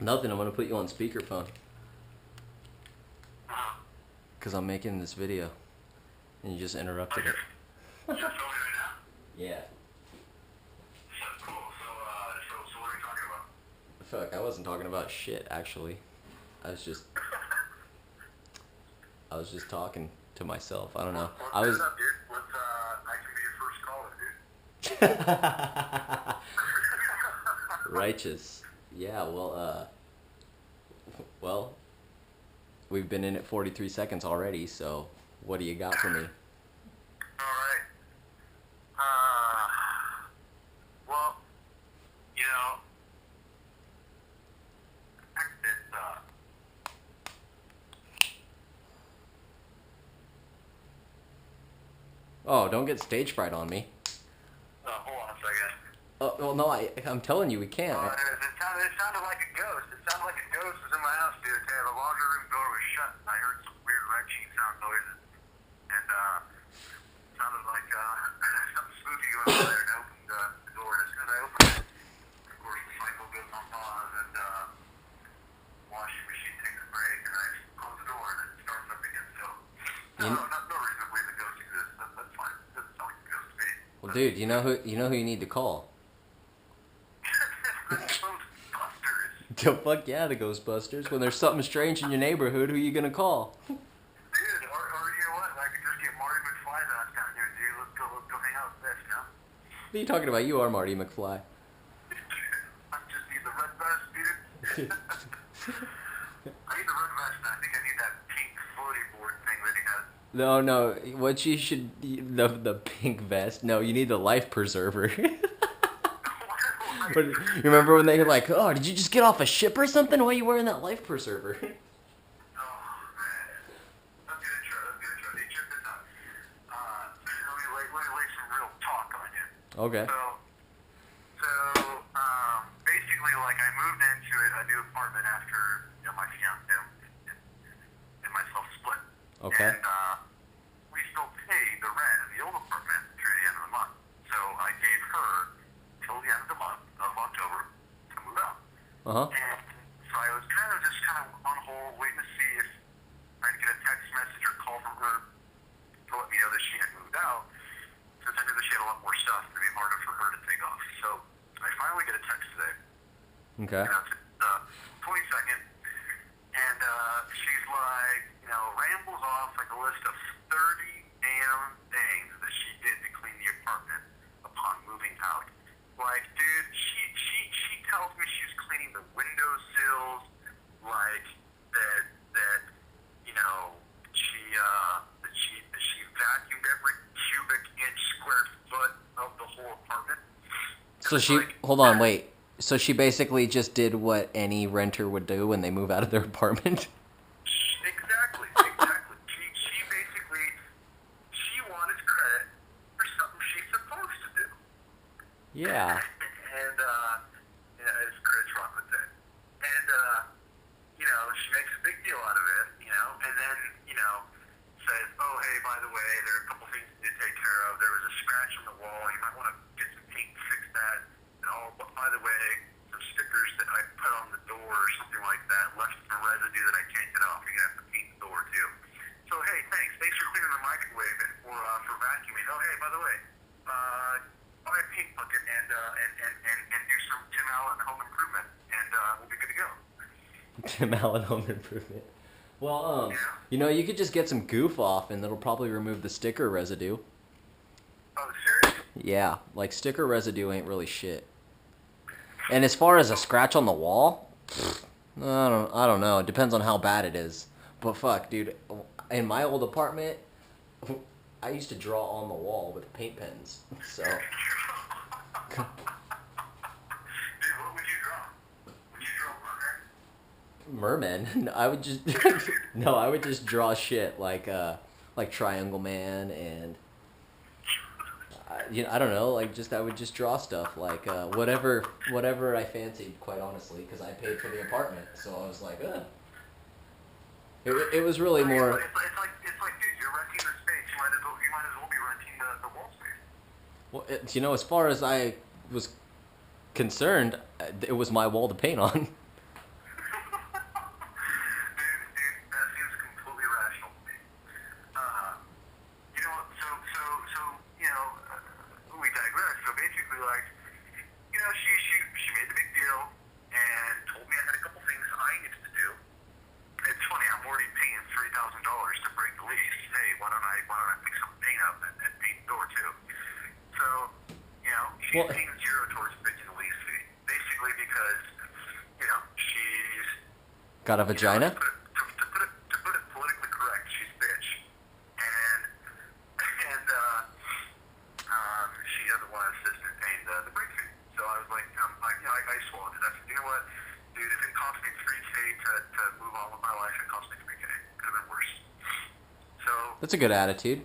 Nothing. I'm gonna put you on speakerphone. Cause I'm making this video, and you just interrupted it. Just filming right now? Yeah. Cool. So what are we talking about? Fuck. I wasn't talking about shit. Actually, I was just talking to myself. I don't know. I was. Up, dude? I can be your first caller, dude. Righteous. Yeah. Well. We've been in it 43 seconds already. So, what do you got for me? Alright. Well, you know, it's, Oh, don't get stage fright on me. hold on a second. Oh, well, no, I'm telling you, we can't. It sounded like a ghost. It sounded like a ghost was in my house the other day. The laundry room door was shut, and I heard some weird wrenching sound noises. And, it sounded like, something spooky going on there, and I opened the door. And as soon as I opened it, of course, the cycle goes on pause, and, washing machine takes a break, and I close the door, and it starts up again. So, no reason to believe the ghost exists. That's fine. It doesn't sound like a ghost to me. Well, dude, you know who you need to call. Ghostbusters. Fuck yeah, the Ghostbusters. When there's something strange in your neighborhood, who are you gonna call? Dude, or you know what? I could just get Marty McFly down here, dude. Let's go hang out with this, you know? What are you talking about? You are Marty McFly. I just need the red vest, dude. I need the red vest, and I think I need that pink floaty board thing that he has. No, what you should the pink vest. No, you need the life preserver. But you remember when they were like, "Oh, did you just get off a ship or something? Why are you wearing that life preserver?" Oh, man. Let's get intro. Hey, check this out. Let me lay some real talk on you. Okay. Basically, like, I moved into a new apartment after, my fiance and myself split. Okay. And, we still pay the rent in the old apartment through the end of the month. So I gave her till the end of the month of October to move out. Uh-huh. And so I was kind of on hold, waiting to see if I'd get a text message or call from her to let me know that she had moved out, since I knew that she had a lot more stuff, it'd be harder for her to take off. So I finally get a text today. Okay. You know, it's the 22nd, and she's like, rambles off like a list of 30 damn things that she did to clean the apartment upon moving out. Like, dude, she tells me she's cleaning the windowsills, like that she vacuumed every cubic inch square foot of the whole apartment. So hold on, wait. So she basically just did what any renter would do when they move out of their apartment? Exactly. She basically, she wanted credit for something she's supposed to do. Yeah. And, as Chris Rock would say. And, she makes a big deal out of it, and then, says, oh, hey, by the way, there are a couple things you need to take care of. There was a scratch on the wall. You might want to get some paint to fix that. And, oh, but by the way, some stickers that I put on the door or something like that left some residue that I can't get off. You're going to have to paint the door, too. So, hey, thanks. Thanks for cleaning the microwave and for vacuuming. Oh, hey, by the way, buy a paint bucket and do some Tim Allen home improvement, and we'll be good to go. Tim Allen Home Improvement. Well, Yeah. you could just get some goof off and it'll probably remove the sticker residue. Oh, serious? Yeah, like sticker residue ain't really shit. And as far as a scratch on the wall, I don't know. It depends on how bad it is. But fuck, dude, in my old apartment, I used to draw on the wall with paint pens. So. Dude, what would you draw? Would you draw Merman? I would just no, I would just draw shit like Triangle Man and I don't know, I would just draw stuff like whatever I fancied, quite honestly, because I paid for the apartment, so I was like, It was really more. It's like, dude, you're renting the space. You might as well be renting the wall space. Well, as far as I was concerned, it was my wall to paint on. Dude, that seems completely rational to me. Uh, you know, so, we digress. So basically, like, she made the big deal and told me I had a couple things I needed to do. It's funny, I'm already paying $3,000 to break the lease. Hey, why don't I fix some paint up and paint the door too? So, she's Well, paying zero towards breaking the lease fee. Basically because, she's got a vagina? to put it politically correct, she's a bitch, and she doesn't want us to pay the break fee. So I was like, I swallowed it. I said, you know what, dude, if it cost me $3K to move on with my life, it cost me $3K. Could have been worse. So That's a good attitude.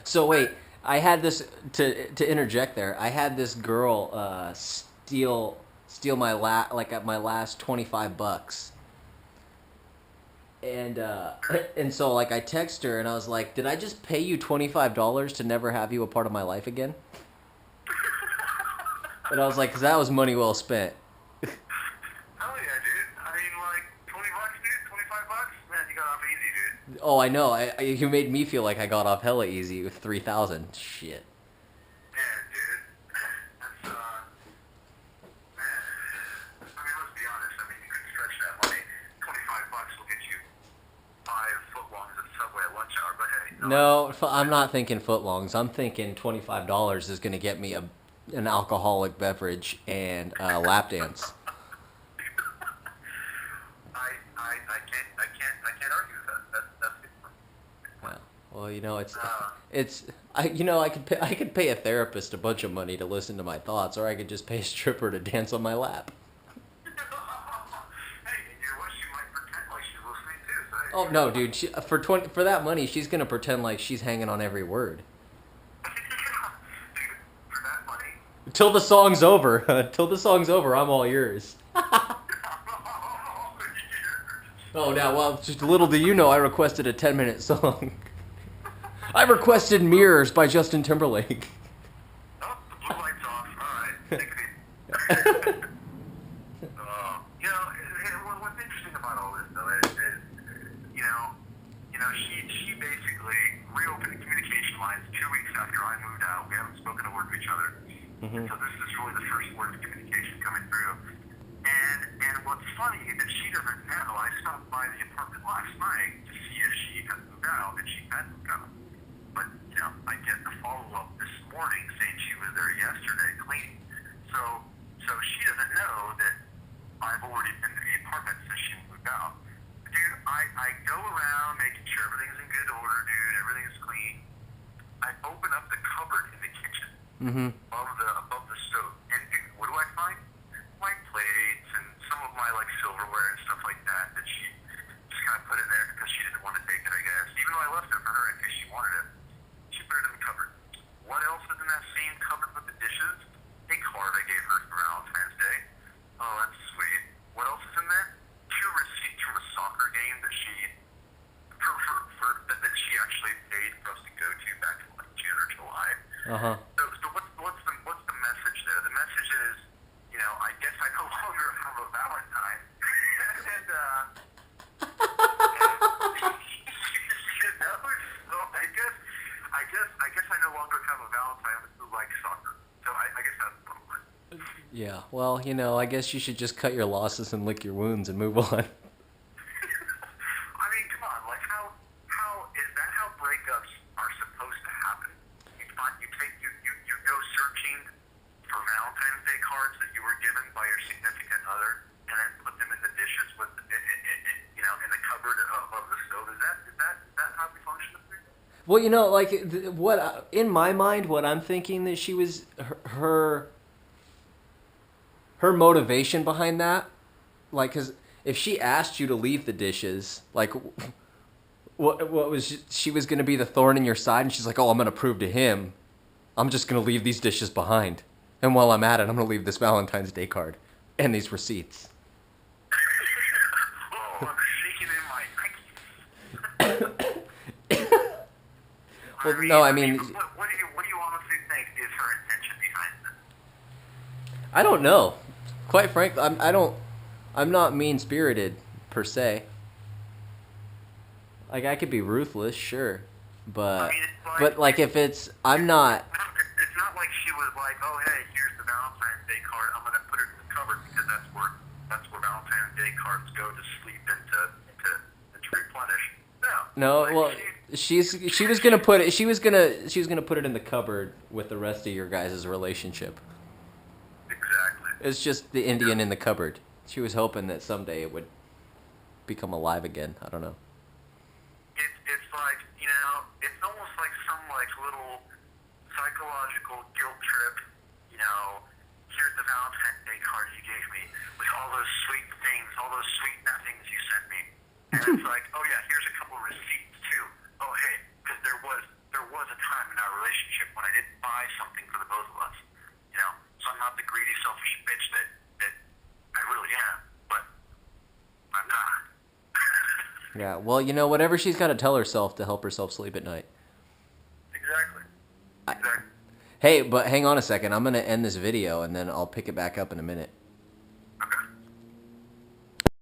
So wait, I had this to interject there. I had this girl steal my last $25, and so like I text her and I was like, did I just pay you $25 to never have you a part of my life again? And I was like, 'cause that was money well spent. hell yeah, dude. I mean, like $20, dude, $25, man, you got off easy, dude. Oh, I know. You made me feel like I got off hella easy with 3,000. Shit. Yeah, dude. That's, man. I mean, let's be honest. I mean, you could stretch that money. $25 will get you 5 footlongs at Subway at lunch hour, but hey. No, I'm not thinking footlongs. I'm thinking $25 is gonna get me an alcoholic beverage and a lap dance. I can't argue with that. That's good. Yeah. Well, I could pay a therapist a bunch of money to listen to my thoughts, or I could just pay a stripper to dance on my lap. Hey, you know what? She might pretend like she's listening too. So, Oh no, dude! For that money, she's gonna pretend like she's hanging on every word. dude, for that money. Till the song's over. Till the song's over, I'm all yours. Oh, now, well, just little do you know, I requested a 10-minute song. I requested Mirrors by Justin Timberlake. Oh, the blue light's off. All right, take it easy. What's interesting about all this though is she basically reopened the communication lines 2 weeks after I moved out. We haven't spoken a word to each other. Mm-hmm. So this is really the first word of communication coming through. And what's funny is that she doesn't know. I stopped by the apartment last night to see if she had moved out, and she had moved out. But I get the follow up this morning saying she was there yesterday cleaning. So she doesn't know that I've already been to the apartment since she moved out. Dude, I go around making sure everything's in good order, dude. Everything's clean. I open up the cupboard in the kitchen Mm-hmm. above the stove, and dude, what do I find? My plates and some of my like silverware and stuff like that she just kind of put in there because she didn't want to take it, I guess. Even though I left it for her in case she wanted it, she put it in the cupboard. What else is in that same cupboard with the dishes? A card I gave her for Valentine's Day. Oh, that's sweet. What else is in there? 2 receipts from a soccer game that that she actually paid for us to go to back in like June or July. Uh-huh. So what's the message there? The message is, I guess I no longer have a Valentine, and so I guess I no longer have a Valentine who likes soccer. So I guess that's probably. Yeah, well, I guess you should just cut your losses and lick your wounds and move on. I mean, come on, like how is that how breakups are supposed to happen? You go searching for Valentine's Day cards that you were given by your significant other, and then put them in the dishes in the cupboard above the stove. Is that how we function? Well, in my mind, what I'm thinking that she was her motivation behind that, like, because if she asked you to leave the dishes, like, what was she was going to be the thorn in your side, and she's like, oh, I'm going to prove to him, I'm just going to leave these dishes behind, and while I'm at it, I'm going to leave this Valentine's Day card and these receipts. Oh, I'm shaking in my Nikes. Well, no, I mean, what do you honestly think is her intention behind this? I don't know. Quite frankly, I'm not mean spirited per se. Like I could be ruthless, sure, I but mean, it's like, but like if it's I'm not. it's not like she was like, oh hey, here's the Valentine's Day card. I'm gonna put it in the cupboard because that's where Valentine's Day cards go to sleep and to replenish. No. No, Like, well, she was gonna put it. She was gonna put it in the cupboard with the rest of your guys' relationship. exactly. It's just the Indian in the cupboard. She was hoping that someday it would become alive again. I don't know. It's like, you know, it's almost like some like little psychological guilt trip. You know, here's the Valentine's Day card you gave me with all those sweet things, all those sweet nothings you sent me. And it's like, oh yeah, here's a couple receipts too. Oh hey, because there was a time in our relationship when I didn't buy something for the both of us. You know, so I'm not the greedy, selfish bitch that I really am, but I'm not. Yeah. Well, you know, whatever she's got to tell herself to help herself sleep at night. Exactly. Exactly. Hey, but hang on a second. I'm gonna end this video and then I'll pick it back up in a minute.